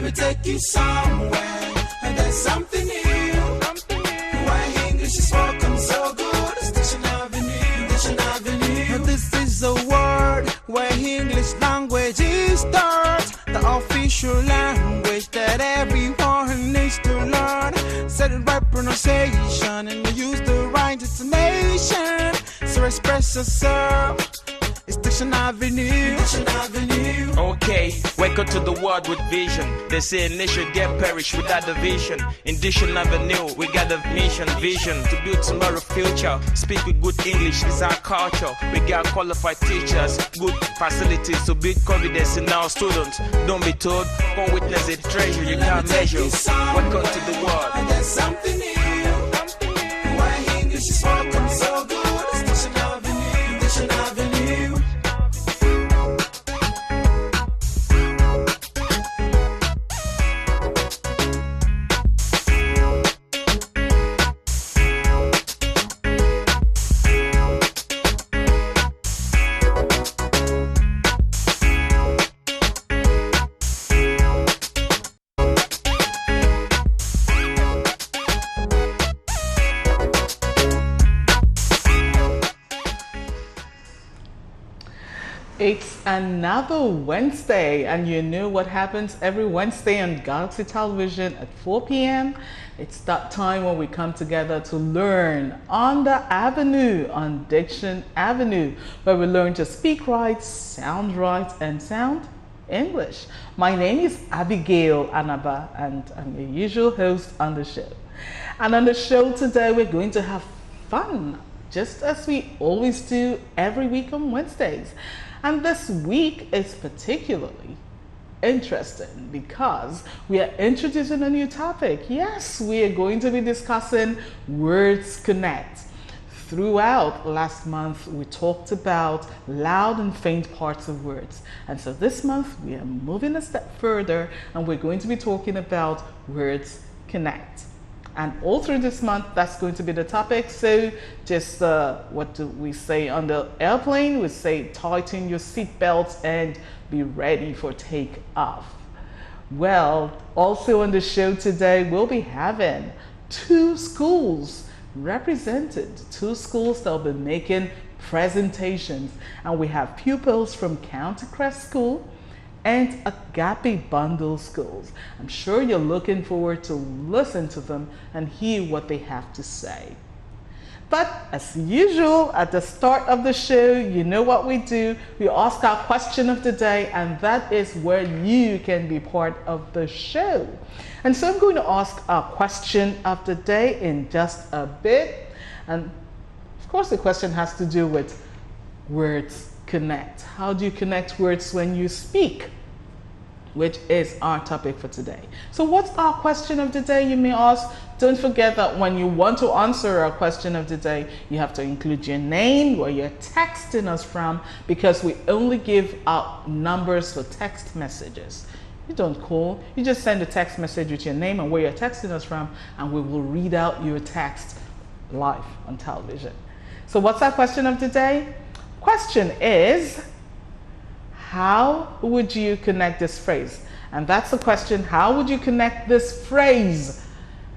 me take you somewhere, and there's something new. Why English is spoken so good. It's Diction Avenue, Diction Avenue. This is a word where English language is taught, the official language that everyone needs to learn. Set it right pronunciation and use the right intonation. So express yourself. It's Diction Avenue, Diction Avenue. Okay, wake up to the world with vision. They say a nation get perished without the vision. In Diction Avenue, we got a mission to build tomorrow's future. Speak with good English, it's our culture. We got qualified teachers, good facilities to build confidence in our students. Don't be told, come witness a treasure you can't measure. Welcome to the world. And there's something new. Why English is spoken so good. It's Diction Avenue, Diction Avenue. It's another Wednesday, and you know what happens every Wednesday on Galaxy Television at 4 p.m. It's that time when we come together to learn on the avenue, on Diction Avenue, where we learn to speak right, sound right, and sound English. My name is Abigail Anaba, and I'm your usual host on the show. And on the show today, we're going to have fun, just as we always do every week on Wednesdays. And this week is particularly interesting because we are introducing a new topic. Yes, we are going to be discussing Words Connect. Throughout last month, we talked about loud and faint parts of words. And so this month, we are moving a step further and we're going to be talking about Words Connect. And all through this month, that's going to be the topic. So just what do we say on the airplane? We say tighten your seatbelts and be ready for takeoff. Well, also on the show today, we'll be having two schools represented, two schools that will be making presentations. And we have pupils from County Crest School and Agape Bundle Schools. I'm sure you're looking forward to listen to them and hear what they have to say. But as usual, at the start of the show, you know what we do. We ask our question of the day, and that is where you can be part of the show. And so I'm going to ask our question of the day in just a bit. And of course, the question has to do with words connect. How do you connect words when you speak? Which is our topic for today. So what's our question of the day, you may ask? Don't forget that when you want to answer our question of the day, you have to include your name, where you're texting us from, because we only give out numbers for text messages. You don't call, you just send a text message with your name and where you're texting us from, and we will read out your text live on television. So what's our question of the day? Question is, how would you connect this phrase? And that's the question, how would you connect this phrase?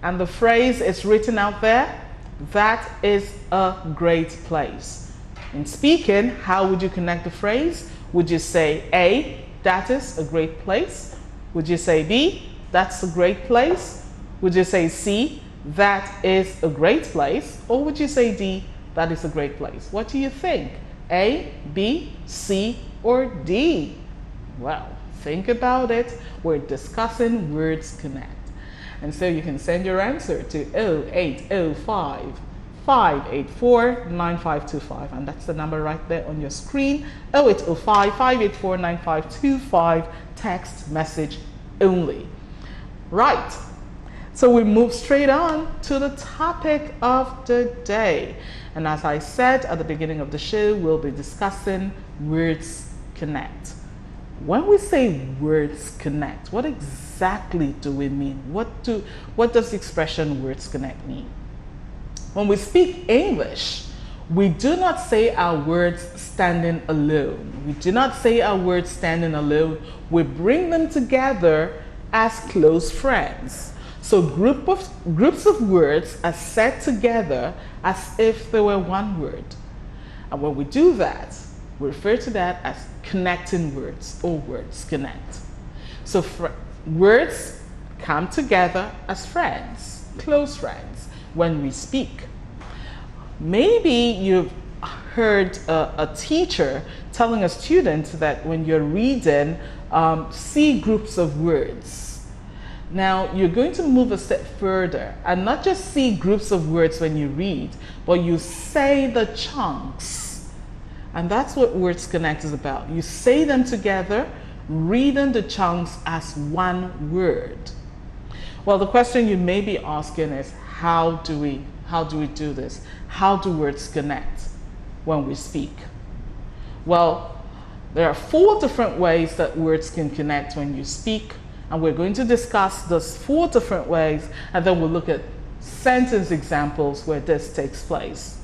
And the phrase is written out there, that is a great place. In speaking, how would you connect the phrase? Would you say A, that is a great place? Would you say B, that's a great place? Would you say C, that is a great place? Or would you say D, that is a great place? What do you think? A, B, C, or D? Well, think about it. We're discussing Words Connect. And so you can send your answer to 0805 584 9525. And that's the number right there on your screen. 0805 584 9525. Text message only. Right. So we move straight on to the topic of the day. And as I said at the beginning of the show, we'll be discussing Words Connect. When we say Words Connect, what exactly do we mean? What does the expression Words Connect mean? When we speak English, we do not say our words standing alone. We do not say our words standing alone. We bring them together as close friends. So groups of words are said together as if they were one word. And when we do that, we refer to that as connecting words, or words connect. So words come together as friends, close friends, when we speak. Maybe you've heard a teacher telling a student that when you're reading, see groups of words. Now, you're going to move a step further and not just see groups of words when you read, but you say the chunks. And that's what Words Connect is about. You say them together, reading the chunks as one word. Well, the question you may be asking is, how do we do this? How do words connect when we speak? Well, there are 4 different ways that words can connect when you speak, and we're going to discuss those 4 different ways, and then we'll look at sentence examples where this takes place.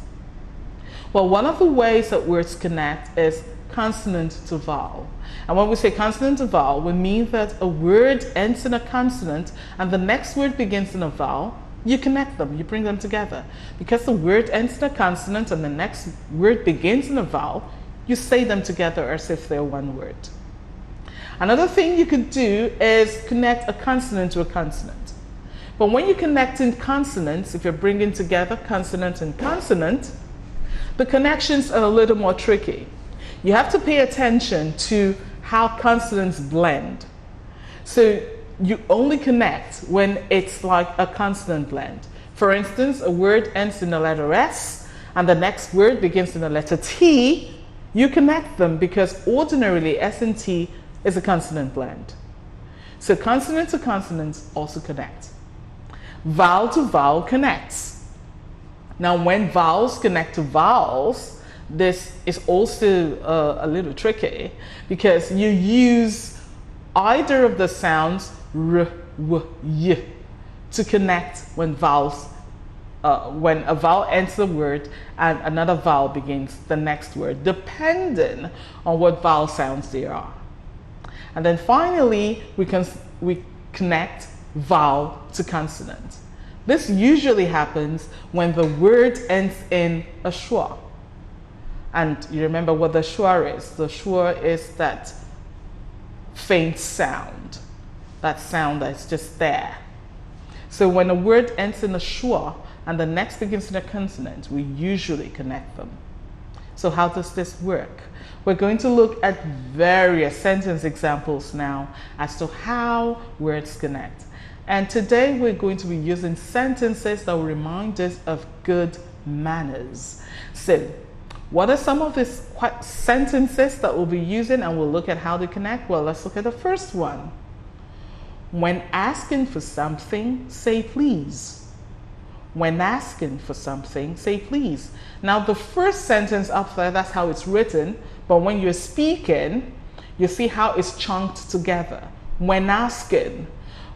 Well, one of the ways that words connect is consonant to vowel. And when we say consonant to vowel, we mean that a word ends in a consonant and the next word begins in a vowel. You connect them, you bring them together. Because the word ends in a consonant and the next word begins in a vowel, you say them together as if they're one word. Another thing you could do is connect a consonant to a consonant. But when you're connecting consonants, if you're bringing together consonant and consonant, the connections are a little more tricky. You have to pay attention to how consonants blend. So you only connect when it's like a consonant blend. For instance, a word ends in the letter S and the next word begins in the letter T. You connect them because ordinarily S and T is a consonant blend. So consonant to consonants also connect. Vowel to vowel connects. Now when vowels connect to vowels, this is also a little tricky because you use either of the sounds r, w, y to connect when when a vowel ends the word and another vowel begins the next word, depending on what vowel sounds they are. And then finally, we connect vowel to consonant. This usually happens when the word ends in a schwa. And you remember what the schwa is. The schwa is that faint sound, that sound that's just there. So when a word ends in a schwa and the next begins in a consonant, we usually connect them. So how does this work? We're going to look at various sentence examples now as to how words connect. And today we're going to be using sentences that will remind us of good manners. So, what are some of these sentences that we'll be using, and we'll look at how they connect? Well, let's look at the first one. When asking for something, say please. When asking for something, say please. Now the first sentence up there, that's how it's written, but when you're speaking, you see how it's chunked together. When asking.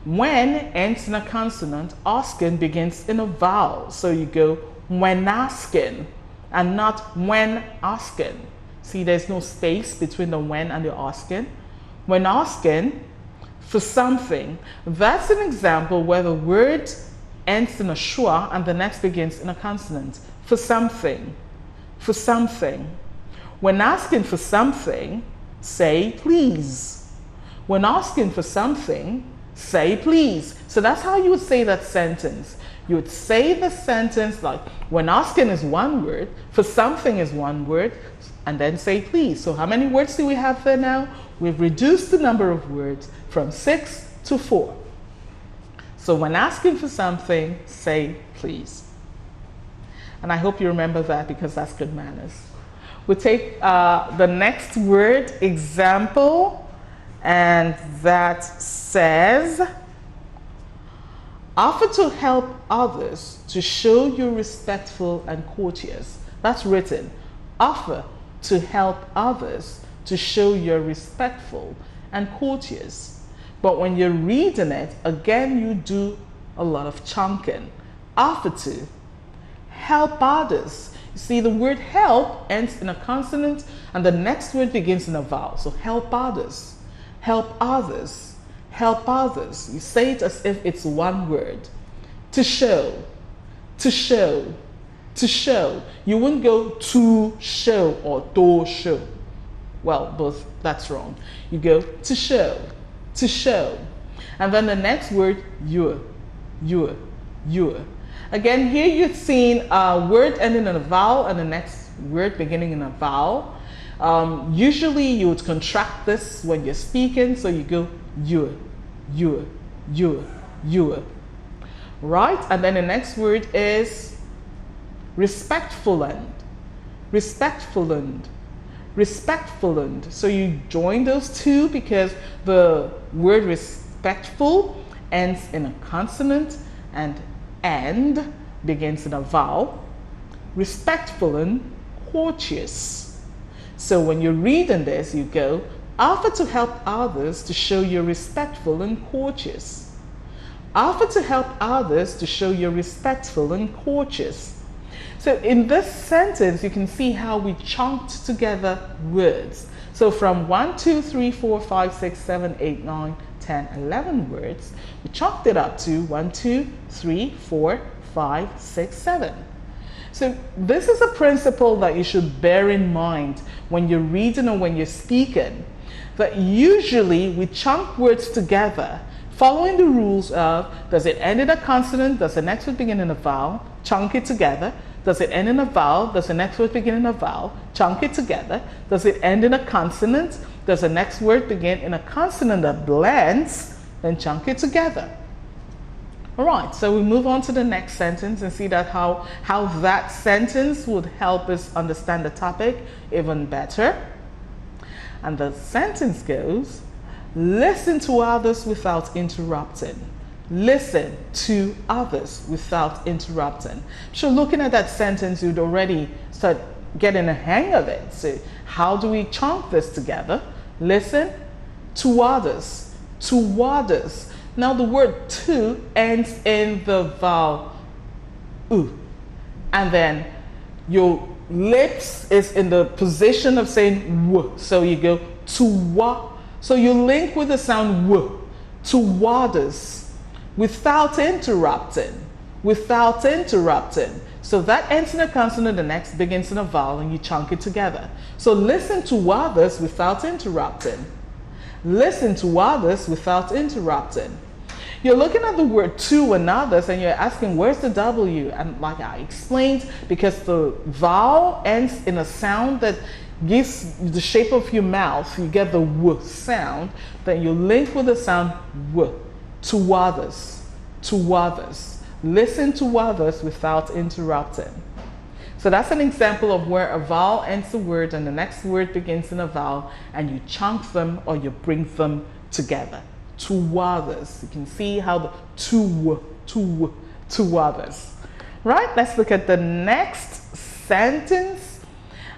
When ends in a consonant, asking begins in a vowel. So you go when asking and not when asking. See, there's no space between the when and the asking. When asking for something, that's an example where the word ends in a schwa and the next begins in a consonant. For something. For something. When asking for something, say please. When asking for something, say please. So that's how you would say that sentence. You would say the sentence like, when asking is one word, for something is one word, and then say please. So how many words do we have there now? We've reduced the number of words from 6 to 4. So when asking for something, say please. And I hope you remember that because that's good manners. We'll take the next word, example, and that says, offer to help others to show you're respectful and courteous. That's written. Offer to help others to show you're respectful and courteous. But when you're reading it, again, you do a lot of chunking. Offer to help others. You see, the word help ends in a consonant and the next word begins in a vowel. So help others. Help others. help others. You say it as if it's one word. To show, to show, to show. You wouldn't go to show or to show. Well, both, that's wrong. You go to show, to show. And then the next word, your. Again, here you've seen a word ending in a vowel and the next word beginning in a vowel. Usually you would contract this when you're speaking, so you go your. Right? And then the next word is respectful-and. So you join those two because the word respectful ends in a consonant and begins in a vowel. Respectful and courteous. So when you're reading this, you go, offer to help others to show you're respectful and courteous. Offer to help others to show you're respectful and courteous. So in this sentence, you can see how we chunked together words. So from 1, 2, 3, 4, 5, 6, 7, 8, 9, 10, 11 words, we chunked it up to 1, 2, 3, 4, 5, 6, 7. So this is a principle that you should bear in mind when you're reading or when you're speaking, that usually we chunk words together following the rules of, does it end in a consonant, does the next word begin in a vowel, chunk it together. Does it end in a vowel, does the next word begin in a vowel, chunk it together. Does it end in a consonant, does the next word begin in a consonant that blends, then chunk it together. All right, so we move on to the next sentence and see that how that sentence would help us understand the topic even better. And the sentence goes, listen to others without interrupting. Listen to others without interrupting. So looking at that sentence, you'd already start getting a hang of it. So how do we chunk this together? Listen to others, to others. Now the word to ends in the vowel u. And then your lips is in the position of saying w. So you go to wa. So you link with the sound w. To others. Without interrupting, without interrupting. So that ends in a consonant, the next begins in a vowel, and you chunk it together. So listen to others without interrupting. Listen to others without interrupting. You're looking at the word to and others, and you're asking, where's the W? And like I explained, because the vowel ends in a sound that gives the shape of your mouth, you get the w sound, then you link with the sound w. To others, to others. Listen to others without interrupting. So that's an example of where a vowel ends the word and the next word begins in a vowel, and you chunk them or you bring them together. To others. You can see how the to others. Right? Let's look at the next sentence.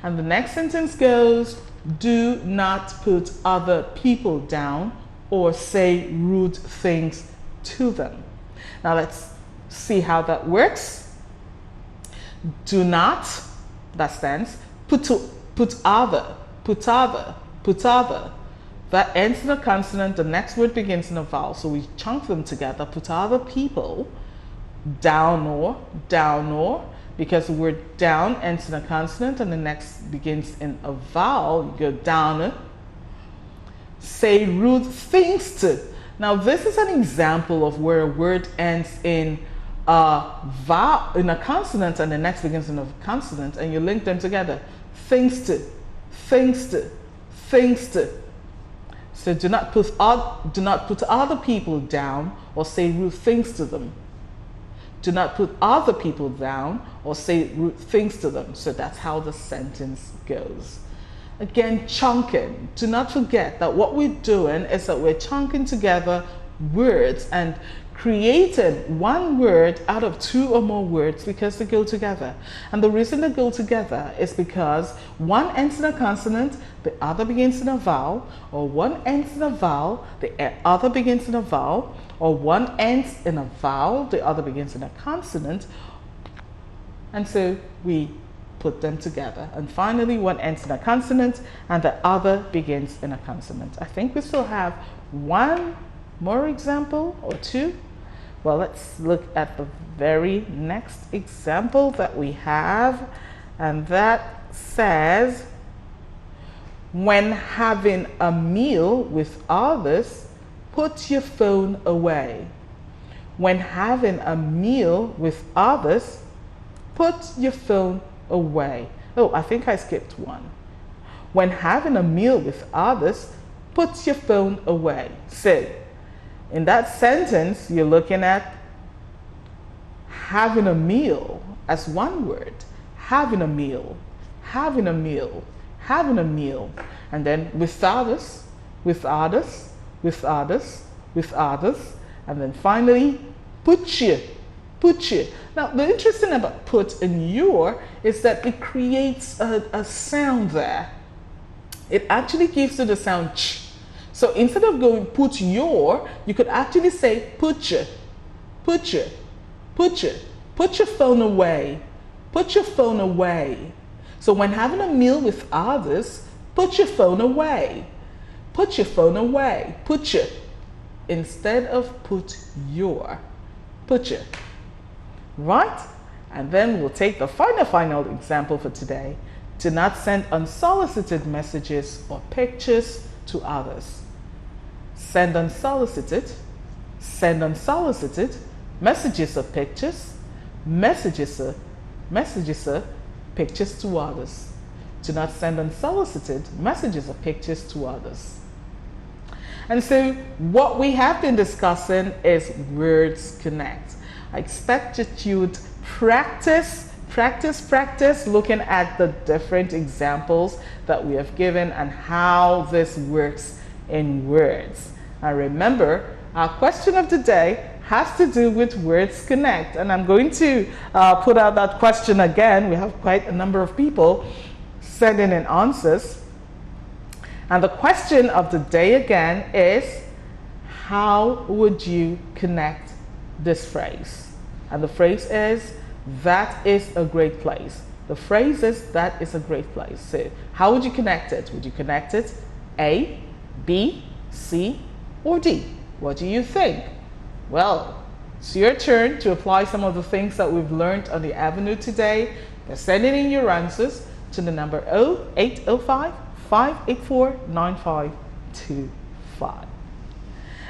And the next sentence goes, do not put other people down or say rude things to them. Now let's see how that works. Do not, that stands, put other. That ends in a consonant, the next word begins in a vowel, so we chunk them together, put other people, down or, because the word down ends in a consonant and the next begins in a vowel, you go down. Say rude things to. Now this is an example of where a word ends in a vowel, in a consonant, and the next begins in a consonant, and you link them together. Things to. So do not put other people down or say rude things to them. Do not put other people down or say rude things to them. So that's how the sentence goes. Again, chunking. Do not forget that what we're doing is that we're chunking together words and creating one word out of two or more words because they go together. And the reason they go together is because one ends in a consonant, the other begins in a vowel, or one ends in a vowel, the other begins in a vowel, or one ends in a vowel, the other begins in a consonant. And so we put them together. And finally, one ends in a consonant and the other begins in a consonant. I think we still have one more example or two? Well, let's look at the very next example that we have, and that says, when having a meal with others, put your phone away. When having a meal with others, put your phone away. Oh, I think I skipped one. When having a meal with others, put your phone away. So, in that sentence, you're looking at having a meal as one word. Having a meal, having a meal, having a meal. And then with others, with others, with others, with others. And then finally, put your, put your. Now, the interesting about put and your is that it creates a sound there. It actually gives you the sound ch. So instead of going put your, you could actually say put your, put your, put your, put your phone away, put your phone away. So when having a meal with others, put your phone away, put your phone away, put your, instead of put your, put your, right? And then we'll take the final example for today. Do not send unsolicited messages or pictures to others. Send unsolicited messages or pictures, messages or pictures to others. Do not send unsolicited messages or pictures to others. And so what we have been discussing is words connect. I expect that you would practice looking at the different examples that we have given and how this works in words. And remember, our question of the day has to do with words connect. And I'm going to put out that question again. We have quite a number of people sending in answers. And the question of the day again is, how would you connect this phrase? And the phrase is, that is a great place. The phrase is, that is a great place. So how would you connect it? Would you connect it A, B, C, or D? What do you think? Well, it's your turn to apply some of the things that we've learned on the Avenue today. By sending in your answers to the number 0805-584-9525.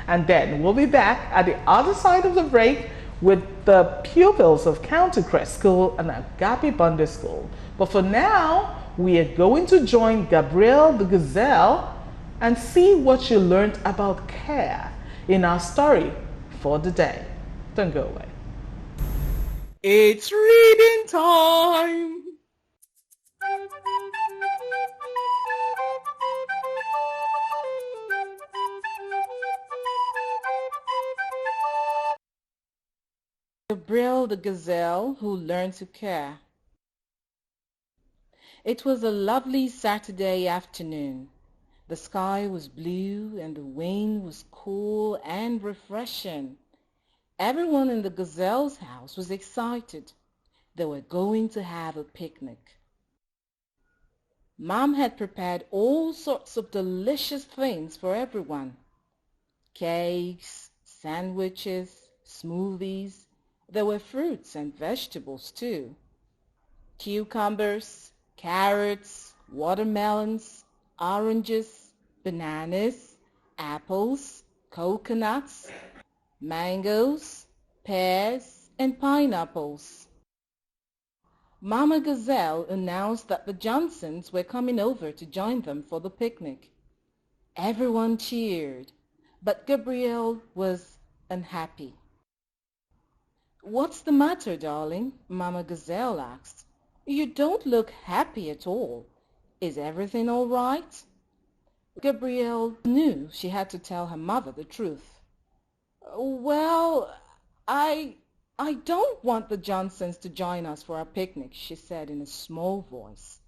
And then we'll be back at the other side of the break with the pupils of Countercrest School and Agape Bundy School. But for now, we are going to join Gabrielle the Gazelle and see what you learned about care in our story for the day. Don't go away. It's reading time. Gabrielle the Gazelle who learned to care. It was a lovely Saturday afternoon. The sky was blue and the wind was cool and refreshing. Everyone in the Gazelle's house was excited. They were going to have a picnic. Mom had prepared all sorts of delicious things for everyone. Cakes, sandwiches, smoothies. There were fruits and vegetables too. Cucumbers, carrots, watermelons, oranges, bananas, apples, coconuts, mangoes, pears, and pineapples. Mama Gazelle announced that the Johnsons were coming over to join them for the picnic. Everyone cheered, but Gabrielle was unhappy. "What's the matter, darling?" Mama Gazelle asked. "You don't look happy at all. Is everything all right?" Gabrielle knew she had to tell her mother the truth. "Well, I don't want the Johnsons to join us for our picnic," she said in a small voice.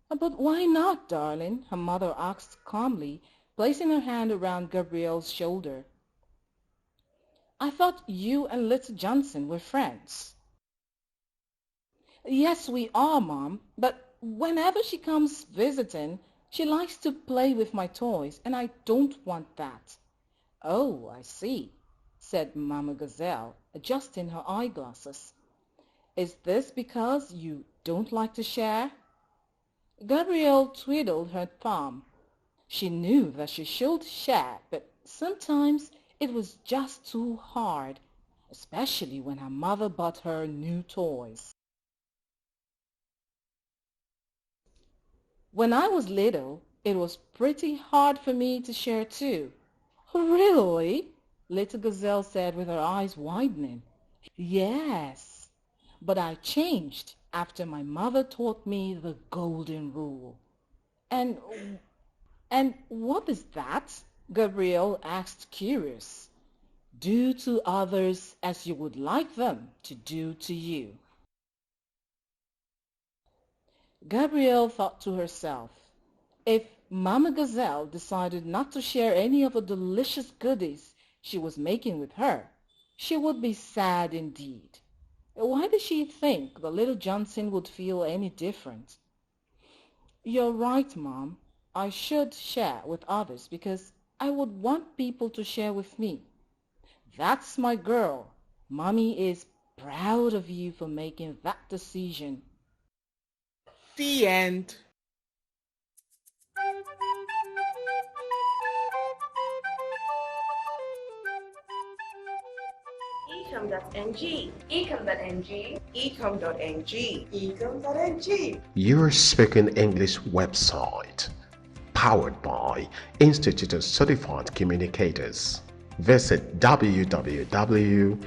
"But why not, darling?" her mother asked calmly, placing her hand around Gabrielle's shoulder. "I thought you and little Johnson were friends." "Yes, we are, Mom, but whenever she comes visiting, she likes to play with my toys, and I don't want that. Oh, I see, said Mama Gazelle, adjusting her eyeglasses. Is this because you don't like to share? Gabrielle twiddled her thumb. She knew that she should share, but sometimes it was just too hard, especially when her mother bought her new toys. When I was little, it was pretty hard for me to share too. Really? Little Gazelle said with her eyes widening. Yes, but I changed after my mother taught me the golden rule. And and what is that? Gabrielle asked curious. Do to others as you would like them to do to you. Gabrielle thought to herself, if Mama Gazelle decided not to share any of the delicious goodies she was making with her, she would be sad indeed. Why did she think the little Johnson would feel any different? You're right, Mom. I should share with others because I would want people to share with me. That's my girl. Mommy is proud of you for making that decision. The end. ecom.ng, ecom.ng, ecom.ng, ecom.ng. Your Speaking English website, powered by Institute of Certified Communicators. Visit www.ecom.ng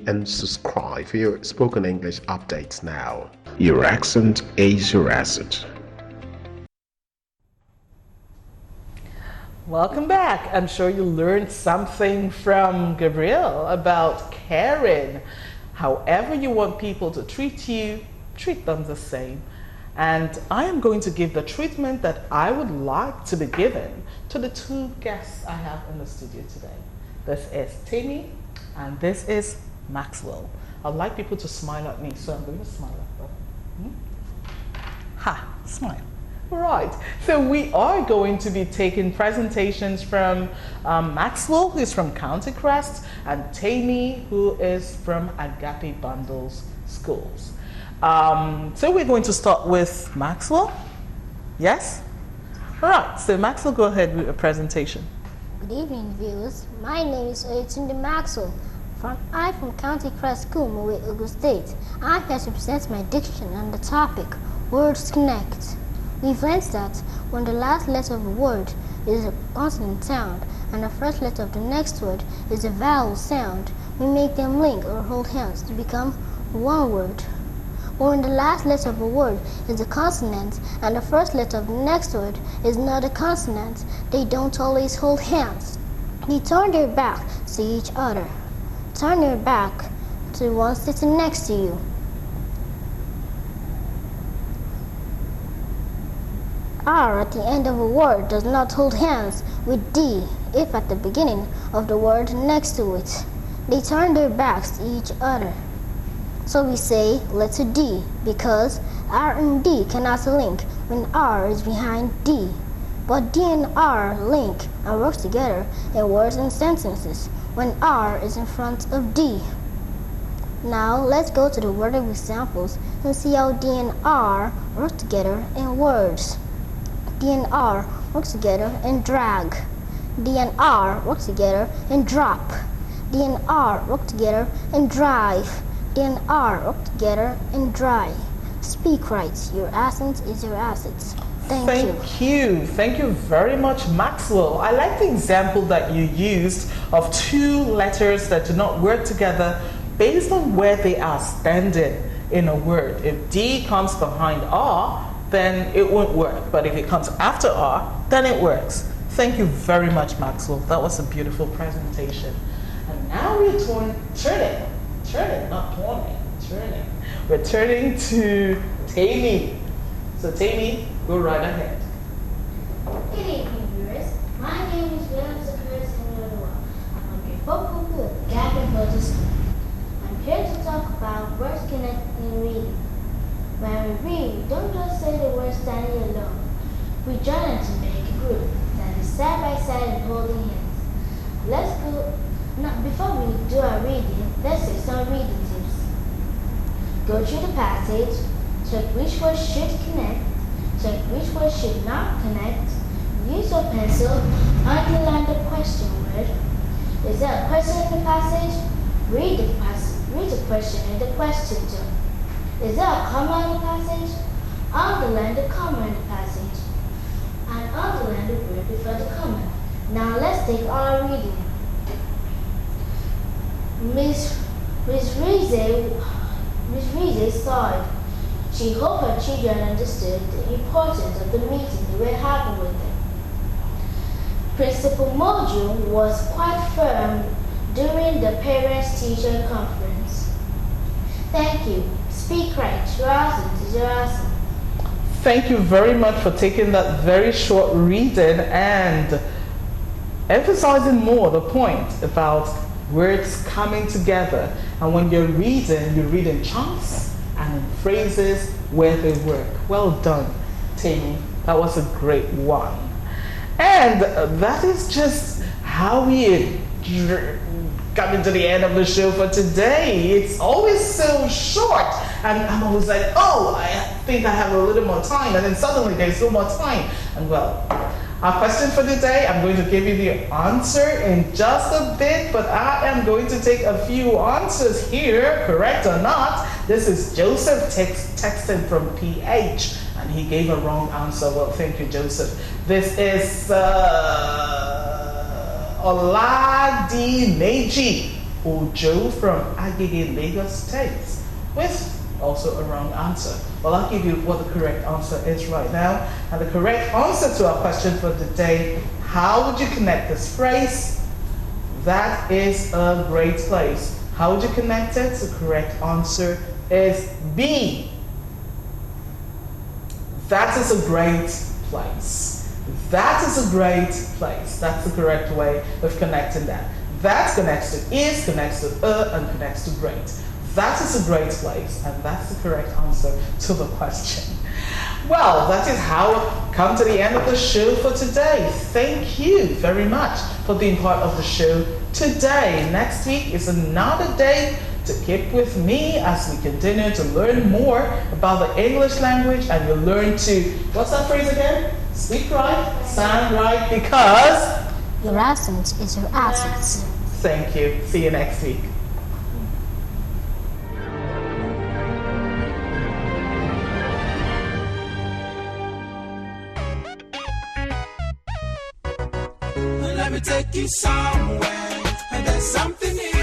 and subscribe for your spoken English updates now. Your accent is your asset. Welcome back. I'm sure you learned something from Gabrielle about caring. However you want people to treat you, treat them the same. And I am going to give the treatment that I would like to be given to the two guests I have in the studio today. This is Tammy and this is Maxwell. I'd like people to smile at me, so I'm going to smile at them. Ha, smile. Right, so we are going to be taking presentations from Maxwell, who is from County Crest, and Tammy, who is from Agape Bundles Schools. So we're going to start with Maxwell. Yes? All right, so Maxwell, go ahead with your presentation. Good evening, viewers. My name is Oyetunde Maxwell. I'm from County Crest School, Mowe, Ogun State. I'm here to present my diction on the topic, Words Connect. We've learned that when the last letter of a word is a consonant sound and the first letter of the next word is a vowel sound, we make them link or hold hands to become one word. But when the last letter of a word is a consonant and the first letter of the next word is not a consonant, they don't always hold hands. They turn their back to each other. Turn your back to one sitting next to you. R at the end of a word does not hold hands with D if at the beginning of the word next to it. They turn their backs to each other. So we say letter D because R and D cannot link when R is behind D. But D and R link and work together in words and sentences when R is in front of D. Now let's go to the word of examples and see how D and R work together in words. D and R work together in drag. D and R work together in drop. D and R work together in drive. D and R work together in dry. Speak right. Your accent is your asset. Thank you. Thank you very much, Maxwell. I like the example that you used of two letters that do not work together based on where they are standing in a word. If D comes behind R, then it won't work. But if it comes after R, then it works. Thank you very much, Maxwell. That was a beautiful presentation. And now we're turning, not turning. We're turning to Tammy. So Tammy, go right ahead. Good evening, viewers. My name is William Zacharias Senor. I'm a vocal good Gabrielle the Gazelle. I'm here to talk about words connect in reading. When we read, don't just say the words standing alone. We join them to make a group that is side by side and holding hands. Let's go. Now, before we do our reading, let's say some reading tips. Go through the passage, check which words should connect, check which words should not connect. Use your pencil, underline the question word. Is there a question in the passage? Read the question in the question zone. Is there a comma in the passage? Underline the comma in the passage. And underline the word before the comma. Now let's take our reading. Miss Reese sighed. She hoped her children understood the importance of the meeting they were having with them. Principal Mojo was quite firm during the parents-teacher conference. Thank you. Speak right. Jurasin. Thank you very much for taking that very short reading and emphasizing more the point about words coming together. And when you're read in chunks and in phrases where they work. Well done, Tammy. That was a great one. And that is just how we coming to the end of the show for today. It's always so short, and I'm always like, oh, I think I have a little more time, and then suddenly there's no more time. And well, our question for today, I'm going to give you the answer in just a bit, but I am going to take a few answers here, correct or not. This is Joseph texting from PH, and he gave a wrong answer. Well, thank you, Joseph. This is Oladimeji Ojo from Agege, Lagos State, with also a wrong answer. Well, I'll give you what the correct answer is right now. And the correct answer to our question for today, how would you connect this phrase? That is a great place. How would you connect it? The correct answer is B. That is a great place. That is a great place. That's the correct way of connecting that. That connects to is, connects to and connects to great. That is a great place, and that's the correct answer to the question. Well, that is how we come to the end of the show for today. Thank you very much for being part of the show today. Next week is another day to keep with me as we continue to learn more about the English language, and you'll learn to, what's that phrase again? Speak right, sound right, because Your accent is your assets. Thank you. See you next week. Let me take you somewhere, and there's something new.